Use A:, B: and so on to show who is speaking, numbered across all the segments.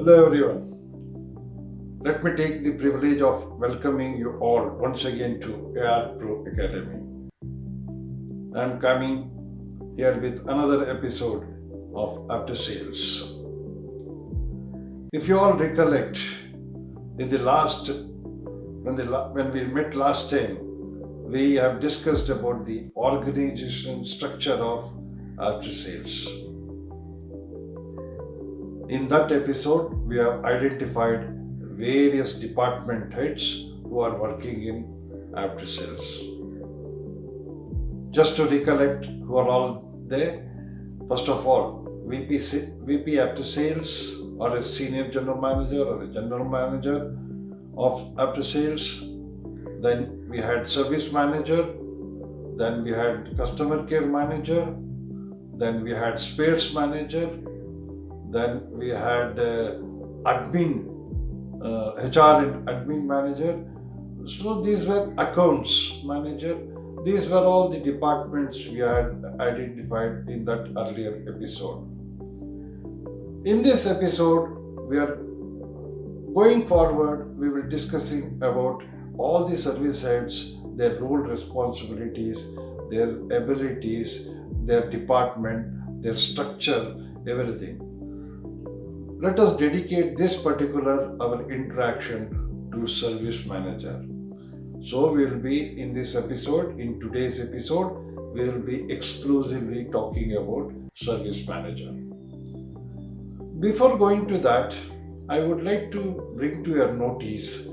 A: Hello everyone. Let me take the privilege of welcoming you all once again to AR Pro Academy. I'm coming here with another episode of After Sales. If you all recollect, in the last when we met last time, we have discussed about the organization structure of After Sales. In that episode, we have identified various department heads who are working in after sales. Just to recollect who are all there, first of all, VP after sales or a senior general manager or a general manager of after sales. Then we had service manager, then we had customer care manager, then we had spares manager, then we had admin, HR and admin manager. So these were accounts manager. These were all the departments we had identified in that earlier episode. In this episode, we are going forward, we will discussing about all the service heads, their role responsibilities, their abilities, their department, their structure, everything. Let us dedicate this particular our interaction to service manager. So we will be in this episode, in today's episode, we will be exclusively talking about service manager. Before going to that, I would like to bring to your notice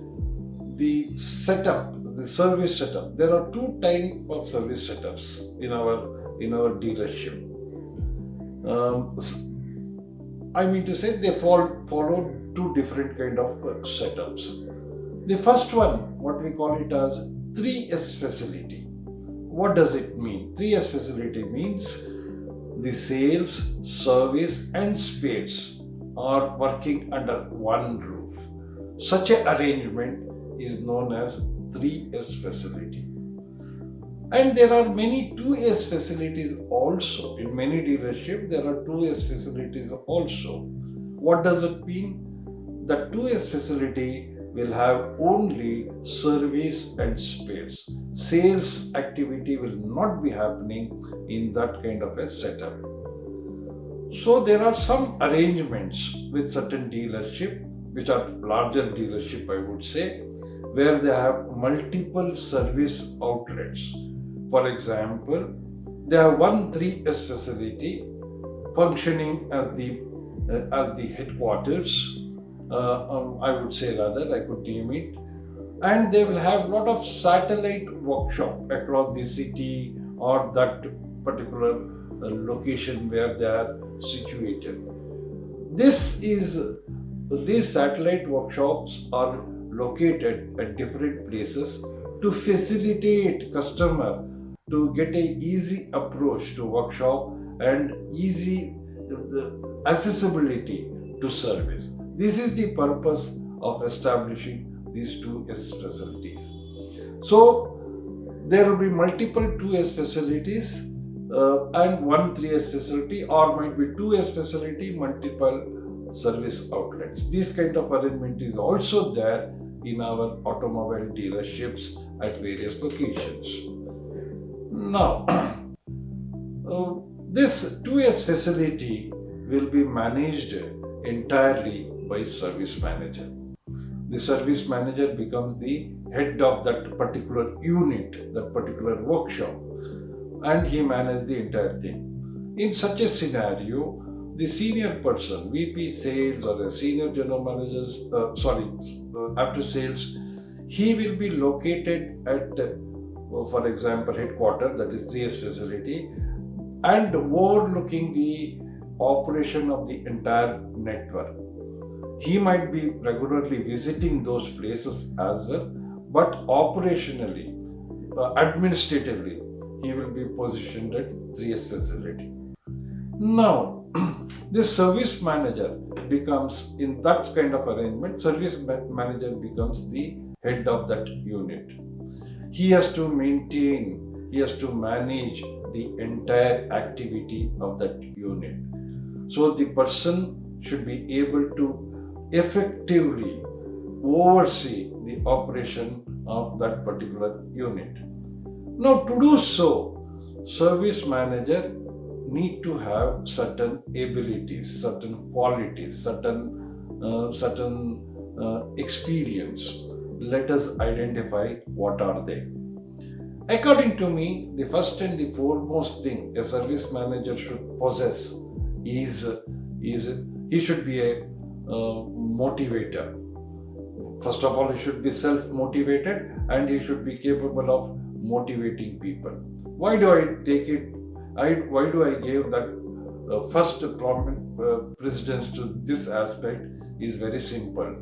A: the setup, the service setup. There are two types of service setups in our dealership. I mean to say they follow two different kind of setups. The first one, what we call it as 3S facility. What does it mean? 3S facility means the sales, service and spares are working under one roof. Such an arrangement is known as 3S facility. And there are many 2S facilities also. In many dealerships, there are 2S facilities also. What does it mean? The 2S facility will have only service and spares. Sales activity will not be happening in that kind of a setup. So there are some arrangements with certain dealership, which are larger dealership, I would say, where they have multiple service outlets. For example, they have one 3S facility functioning as the headquarters. I would say rather, I could name it, and they will have lot of satellite workshop across the city or that particular location where they are situated. These satellite workshops are located at different places to facilitate customer to get a easy approach to workshop and easy accessibility to service. This is the purpose of establishing these 2S facilities. So there will be multiple 2S facilities and one 3S facility, or might be 2S facility, multiple service outlets. This kind of arrangement is also there in our automobile dealerships at various locations. Now, this 2S facility will be managed entirely by service manager. The service manager becomes the head of that particular unit, that particular workshop, and he manages the entire thing. In such a scenario, the senior person, VP sales or a senior general manager, after sales, he will be located at, for example, headquarters, that is 3S facility, and overlooking the operation of the entire network. He might be regularly visiting those places as well, but operationally, administratively, he will be positioned at 3S facility. Now, this service manager becomes, in that kind of arrangement, service manager becomes the head of that unit. He has to manage the entire activity of that unit. So the person should be able to effectively oversee the operation of that particular unit. Now, to do so, service manager need to have certain abilities, certain qualities, certain experience. Let us identify what are they. According to me, the first and the foremost thing a service manager should possess is is he should be a motivator. First of all, he should be self-motivated and he should be capable of motivating people. Why do I take it? Why do I give that first prominent precedence to this aspect? Is very simple.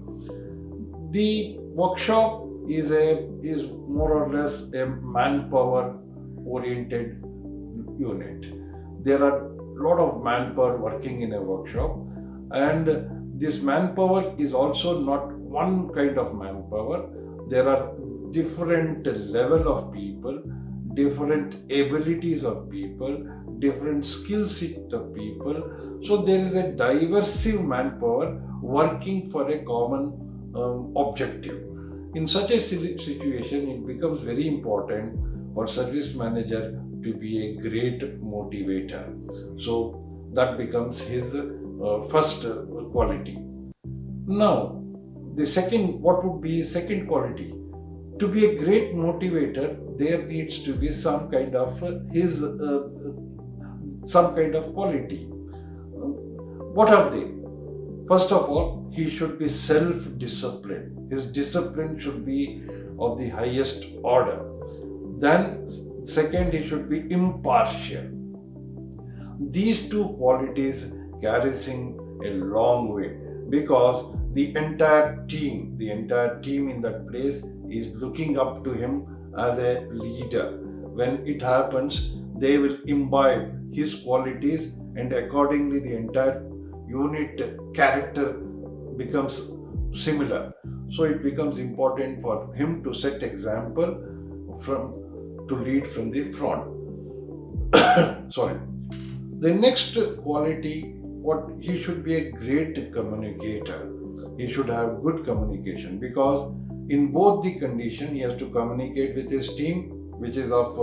A: The workshop is more or less a manpower oriented unit. There are a lot of manpower working in a workshop, and this manpower is also not one kind of manpower. There are different level of people, different abilities of people, different skill set of people. So there is a diverse manpower working for a common objective. In such a situation, it becomes very important for service manager to be a great motivator. So that becomes his first quality. Now, the second, what would be his second quality? To be a great motivator, there needs to be some kind of some kind of quality. What are they? First of all, he should be self-disciplined. His discipline should be of the highest order. Then, second, he should be impartial. These two qualities carries him a long way, because the entire team in that place is looking up to him as a leader. When it happens, they will imbibe his qualities, and accordingly the entire unit character becomes similar. So it becomes important for him to set example to lead from the front. Sorry. The next quality, what he should be a great communicator. He should have good communication, because in both the condition he has to communicate with his team, which is of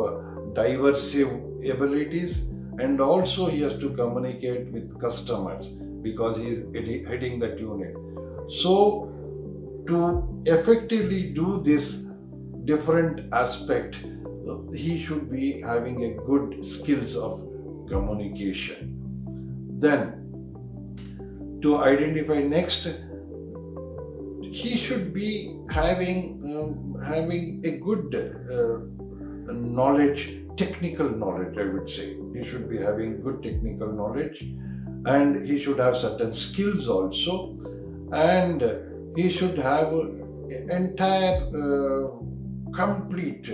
A: diverse abilities, and also he has to communicate with customers, because he is heading that unit. So to effectively do this different aspect, he should be having a good skills of communication. Then, to identify next, he should be having a good knowledge, technical knowledge, I would say. He should be having good technical knowledge, and he should have certain skills also, and he should have entire complete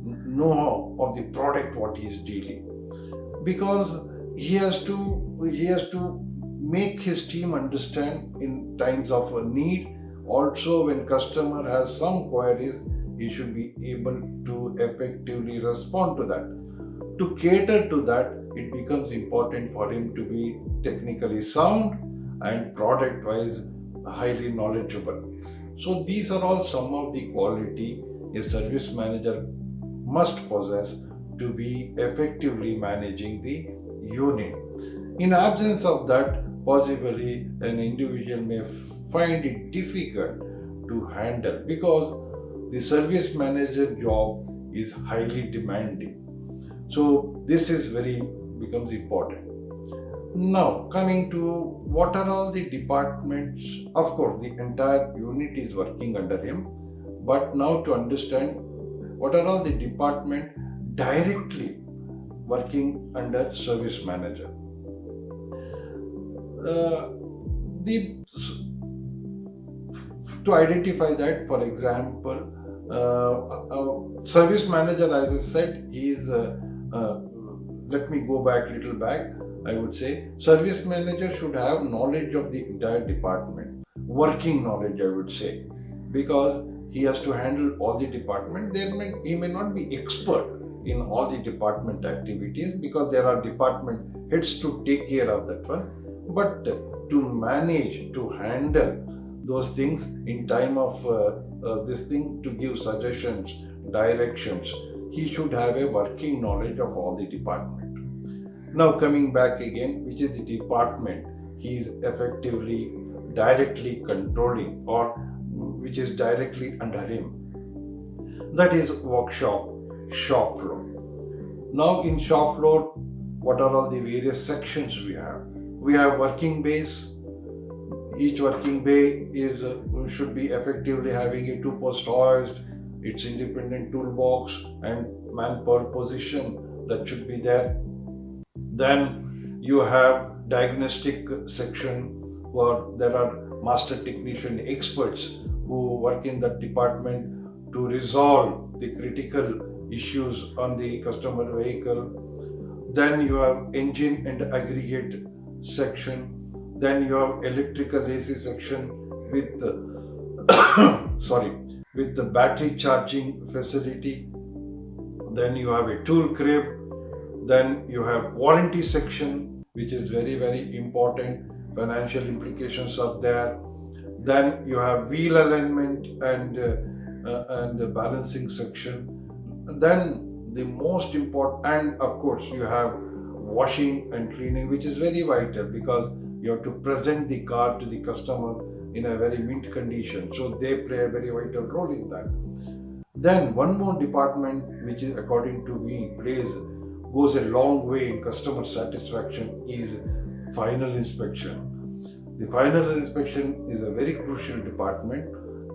A: know-how of the product what he is dealing, because he has to make his team understand in times of need. Also, when customer has some queries, he should be able to effectively respond to that. To cater to that, it becomes important for him to be technically sound and product wise highly knowledgeable. So these are all some of the quality a service manager must possess to be effectively managing the unit. In absence of that, possibly an individual may find it difficult to handle, because the service manager job is highly demanding. So this is becomes important. Now, coming to what are all the departments, of course the entire unit is working under him, but now to understand what are all the department directly working under service manager. The To identify that, for example, service manager, as I said, he is let me go back little back. I would say service manager should have knowledge of the entire department, working knowledge, I would say, because he has to handle all the department. He may not be expert in all the department activities, because there are department heads to take care of that one, but to manage, to handle those things in time of this thing to give suggestions, directions. He should have a working knowledge of all the department. Now coming back again, which is the department he is effectively directly controlling or which is directly under him. That is workshop, shop floor. Now in shop floor, what are all the various sections we have? We have working bays. Each working bay is should be effectively having a two-post hoist, its independent toolbox and manpower position that should be there. Then you have diagnostic section where there are master technician experts who work in that department to resolve the critical issues on the customer vehicle. Then you have engine and aggregate section. Then you have electrical AC section with with the battery charging facility. Then you have a tool crib. Then you have warranty section, which is very, very important. Financial implications are there. Then you have wheel alignment and the balancing section. Then the most important, and of course, you have washing and cleaning, which is very vital because you have to present the car to the customer in a very mint condition. So they play a very vital role in that. Then one more department, which is according to me goes a long way in customer satisfaction, is final inspection. The final inspection is a very crucial department.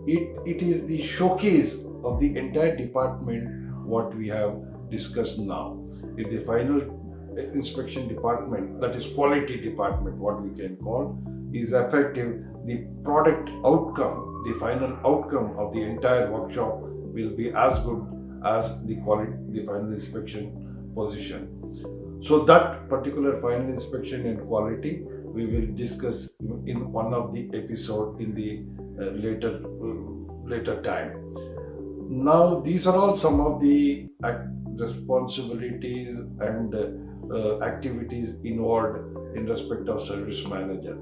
A: It is the showcase of the entire department what we have discussed now. If the final inspection department, that is quality department, what we can call, is effective, the product outcome, the final outcome of the entire workshop will be as good as the final inspection position. So that particular final inspection and quality we will discuss in one of the episode in the later time. Now these are all some of the responsibilities and activities involved in respect of service manager.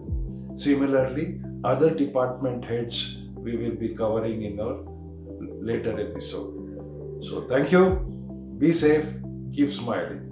A: Similarly, other department heads we will be covering in our later episode. So thank you, be safe, keep smiling.